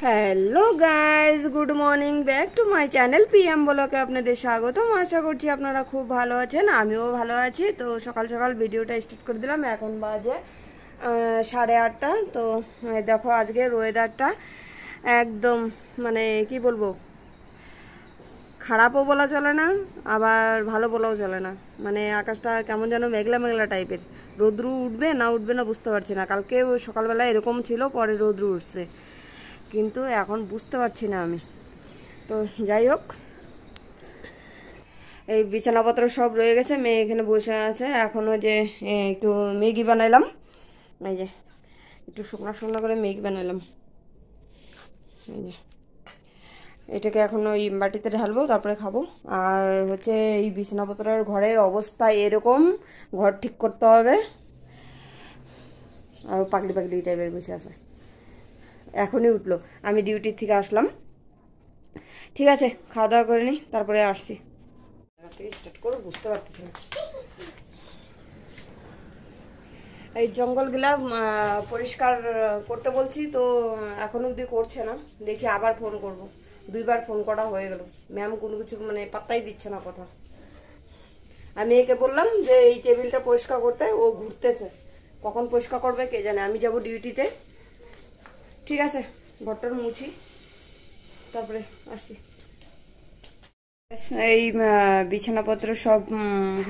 Hello guys, good morning back to my channel PM ব্লগে আপনাদের স্বাগতম। আশা করছি আপনারা খুব ভালো আছেন, আমিও ভালো আছি। তো সকাল সকাল ভিডিওটা স্টার্ট করে দিলাম। এখন বাজে 8:30। তো দেখো আজকের ওয়েদারটা একদম মানে কি বলবো, খারাপও বলা চলে না, আবার ভালো বলাও চলে না। মানে আকাশটা কেমন যেন মেঘলা মেঘলা টাইপের। রোদ্রু উঠবে না উঠবে না বুঝতে পারছি না। কালকে সকালবেলা এরকম ছিল, পরে রোদ্রু উঠছে, কিন্তু এখন বুঝতে পারছি না আমি। তো যাই হোক, এই বিছানাপত্র সব রয়ে গেছে, মেয়ে এখানে বসে আছে। এখনও যে একটু ম্যাগি বানাইলাম, এই যে একটু শুকনো শুকনো করে ম্যাগি বানাইলাম। এই যে এটাকে এখন ওই বাটিতে ঢালবো, তারপরে খাবো। আর হচ্ছে এই বিছানাপত্রের ঘরের অবস্থা এরকম, ঘর ঠিক করতে হবে। আর পাগলি পাগলি টাইপের বসে আছে, এখনই উঠলো। আমি ডিউটির থেকে আসলাম। ঠিক আছে, খাওয়া দাওয়া করে নিই, তারপরে আসছি। স্টার্ট করো, বুঝতে পারতেছি না। এই জঙ্গলগুলা পরিষ্কার করতে বলছি, তো এখন অবধি করছে না। দেখি আবার ফোন করব। 2বার ফোন করা হয়ে গেল, ম্যাম কোনো কিছু মানে পাত্তাই দিচ্ছে না কথা। আমি একে বললাম যে এই টেবিলটা পরিষ্কার করতে, ও ঘুরতেছে। কখন পরিষ্কার করবে কে জানে। আমি যাব ডিউটিতে। ঠিক আছে, ঘরটার মুছি, তারপরে আসছি। এই বিছানাপত্র সব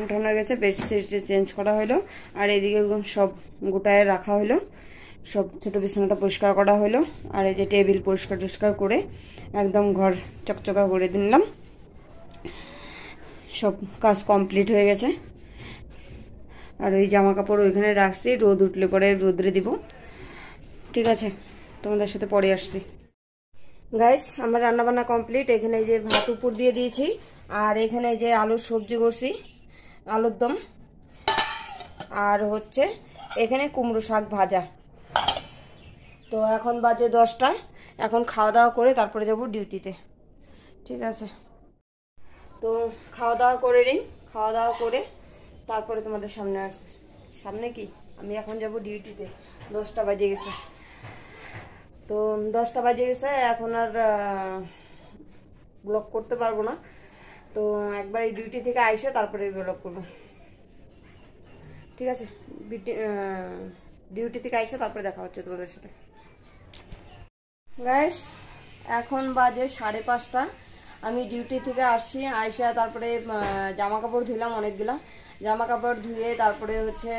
উঠানো গেছে, বেডশিট চেঞ্জ করা হলো। আর এদিকে সব গোটায় রাখা হলো, সব ছোট বিছানাটা পরিষ্কার করা হলো। আর এই যে টেবিল পরিষ্কার টরিষ্কার করে একদম ঘর চকচকা করে দিলাম। সব কাজ কমপ্লিট হয়ে গেছে। আর ওই জামা কাপড় ওইখানে রাখছি, রোদ উঠলে পরে রোদ্রে দিব। ঠিক আছে, তোমাদের সাথে পরে আসছি। গাইস, আমার রান্নাবান্না কমপ্লিট। এখানে যে ভাত উপর দিয়ে দিয়েছি, আর এখানে যে আলুর সবজি করছি, আলুর দম। আর হচ্ছে এখানে কুমড়ো শাক ভাজা। তো এখন বাজে 10টা। এখন খাওয়া দাওয়া করে তারপরে যাব ডিউটিতে। ঠিক আছে, তো খাওয়া দাওয়া করে নিই। খাওয়া দাওয়া করে তারপরে তোমাদের সামনে আসবে। সামনে কি, আমি এখন যাব ডিউটিতে। 10টা বাজে গেছে। তো 10টা বাজে গেছে, এখন আর ব্লগ করতে পারবো না। তো একবার এই ডিউটি থেকে আইসে তারপরে ব্লগ করবো। ঠিক আছে, ডিউটি থেকে আইসে তারপরে দেখা হচ্ছে তোমাদের সাথে। গাইস, এখন বাজে 5:30। আমি ডিউটি থেকে আসছি, আইসা তারপরে জামা কাপড় ধুলাম অনেকগুলা। জামা কাপড় ধুয়ে তারপরে হচ্ছে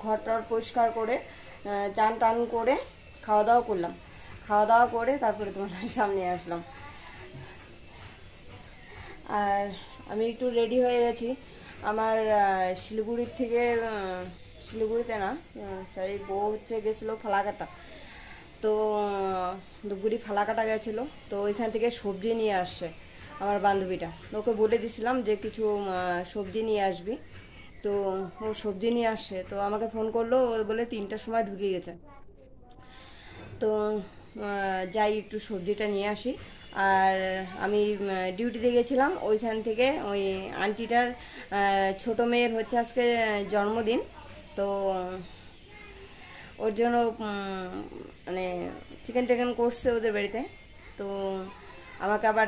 ঘরটার পরিষ্কার করে চান টান করে খাওয়া দাওয়া করলাম। খাওয়া দাওয়া করে তারপরে তোমাদের সামনে আসলাম। আর আমি একটু রেডি হয়ে গেছি। আমার শিলিগুড়ির থেকে, শিলিগুড়িতে না সরি, বউ হচ্ছে গেছিলো ফালাকাটা। তো ধূপগুড়ি ফালাকাটা গেছিলো, তো ওইখান থেকে সবজি নিয়ে আসছে আমার বান্ধবীটা। ওকে বলে দিছিলাম যে কিছু সবজি নিয়ে আসবি। তো ও সবজি নিয়ে আসছে, তো আমাকে ফোন করলো, ও বলে 3টার সময় ঢুকে গেছে। তো যাই একটু সবজিটা নিয়ে আসি। আর আমি ডিউটিতে গেছিলাম, ওইখান থেকে ওই আন্টিটার ছোট মেয়ের হচ্ছে আজকে জন্মদিন। তো ওর জন্য মানে চিকেন টিকেন করছে ওদের বাড়িতে। তো আমাকে আবার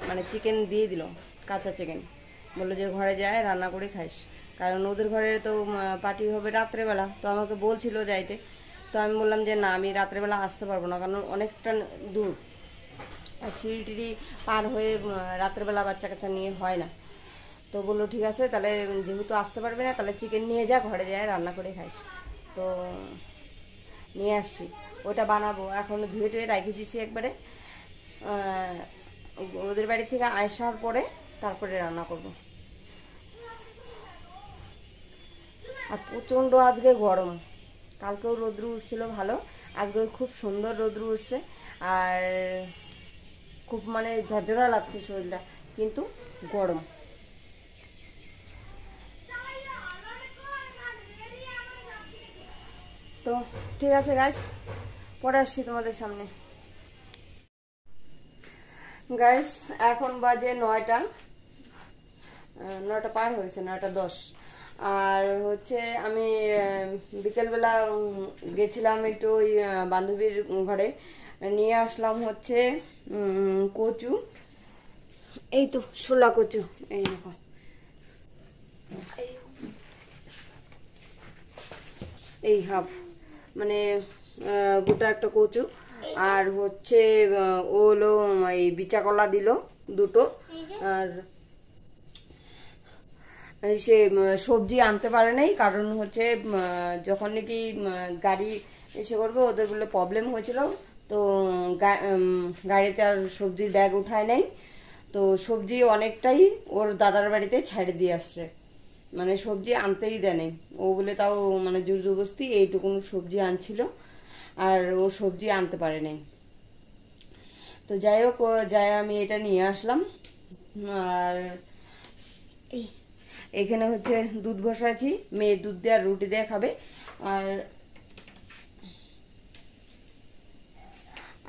মানে চিকেন দিয়ে দিল, কাঁচা চিকেন। বললো যে ঘরে যায় রান্না করে খাইস, কারণ ওদের ঘরে তো পার্টি হবে রাত্রেবেলা। তো আমাকে বলছিল যাইতে। তো আমি বললাম যে না, আমি রাত্রেবেলা আসতে পারবো না, কারণ অনেকটা দূর, আর সিঁড়ি টিড়ি পার হয়ে রাত্রেবেলা বাচ্চা কাচ্চা নিয়ে হয় না। তো বললো ঠিক আছে, তাহলে যেহেতু আসতে পারবে না, তাহলে চিকেন নিয়ে যা, ঘরে যায় রান্না করে খাইস। তো নিয়ে আসছি, ওটা বানাবো। এখন ধুয়ে টুয়ে রেখে দিছি একবারে। ওদের বাড়ি থেকে আসার পরে তারপরে রান্না করব। আর প্রচণ্ড আজকে গরম। কালকেও রোদ্রু উঠছিল ভালো, আজকেও খুব সুন্দর রোদ্রু উঠছে। আর খুব মানে ঝরঝরা লাগছে শরীরটা, কিন্তু গরম। তো ঠিক আছে গাইস, পরে আসছি তোমাদের সামনে। গাইস, এখন বাজে 9টা, 9টা পার হয়েছে, 9টা 10। আর হচ্ছে আমি বিকেলবেলা গেছিলাম একটু ওই বান্ধবীর ঘরে। নিয়ে আসলাম হচ্ছে কচু, এই তো শোলা কচু, এই দেখো এই হাফ মানে গোটা একটা কচু, আর হচ্ছে ও হলো এই বিচা কলা দিল দুটো, আর সে সবজি আনতে পারে নাই, কারণ হচ্ছে যখন নাকি গাড়ি এসে করবে ওদের বলে প্রবলেম হয়েছিল, তো গাড়িতে আর সবজির ব্যাগ উঠায় নাই, তো সবজি অনেকটাই ওর দাদার বাড়িতে ছেড়ে দিয়ে আসছে, মানে সবজি আনতেই দেয় নাই ও বলে, তাও মানে জোর জবরদস্তি এইটুকুন সবজি আনছিল, আর ও সবজি আনতে পারে নাই। তো যাই হোক যাই আমি এটা নিয়ে আসলাম, আর এখানে হচ্ছে দুধ বসাচ্ছি, মেয়ে দুধ দিয়ে আর রুটি দিয়ে খাবে, আর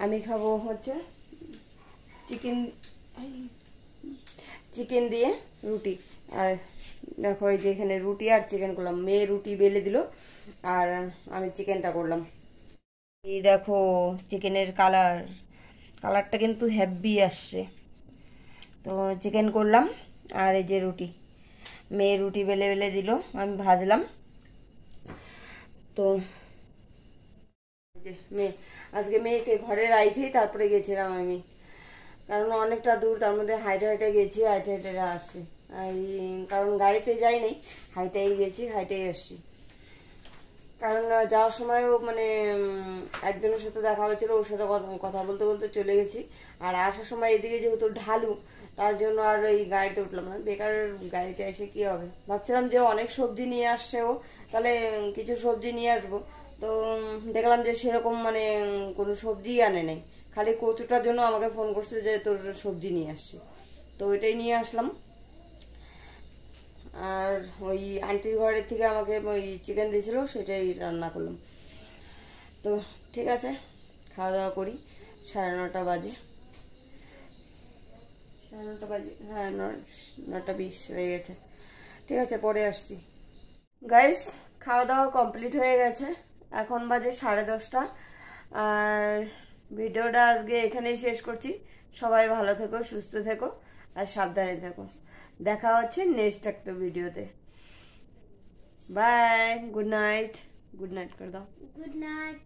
আমি খাবো হচ্ছে চিকেন দিয়ে রুটি। আর দেখো এই যে এখানে রুটি আর চিকেন করলাম, মেয়ে রুটি বেলে দিল আর আমি চিকেনটা করলাম। এই দেখো চিকেনের কালারটা কিন্তু হেভি আসছে। তো চিকেন করলাম আর এই যে রুটি, মেয়ে রুটি বেলে বেলে দিল, আমি ভাজলাম। তো আজকে মেয়েকে ঘরে রাখেই তারপরে গেছিলাম আমি, কারণ অনেকটা দূর, তার মধ্যে হাইটে হাইটে গেছি, হাইটে হাইটে আসছি, কারণ গাড়িতে যাইনি, হাইটেই গেছি, হাইটেই আসছি। কারণ যাওয়ার সময়ও মানে একজনের সাথে দেখা হয়েছিল, ওর সাথে কথা বলতে বলতে চলে গেছি, আর আসার সময় এদিকে যেহেতু ঢালু, তার জন্য আর ওই গাড়িতে উঠলাম না, বেকার গাড়িতে এসে কি হবে। ভাবছিলাম যে অনেক সবজি নিয়ে আসছে ও, তাহলে কিছু সবজি নিয়ে আসবো, তো দেখলাম যে সেরকম মানে কোনো সবজি আনে নাই, খালি কচুটার জন্য আমাকে ফোন করছে যে তোর সবজি নিয়ে আসছে, তো ওইটাই নিয়ে আসলাম। আর ওই আন্টির ঘরের থেকে আমাকে ওই চিকেন দিয়েছিল, সেটাই রান্না করলাম। তো ঠিক আছে, খাওয়া দাওয়া করি, 9:30 বাজে, 9:30 বাজে, হ্যাঁ 9:20 হয়ে গেছে। ঠিক আছে, পরে আসছি। গাইস খাওয়া দাওয়া কমপ্লিট হয়ে গেছে, এখন বাজে 10:30। আর ভিডিওটা আজকে এখানেই শেষ করছি। সবাই ভালো থেকো, সুস্থ থেকো আর সাবধানে থেকো। দেখা হচ্ছে নেক্সট একটা ভিডিওতে। Bye, good night. Good night করে দাও। Good night.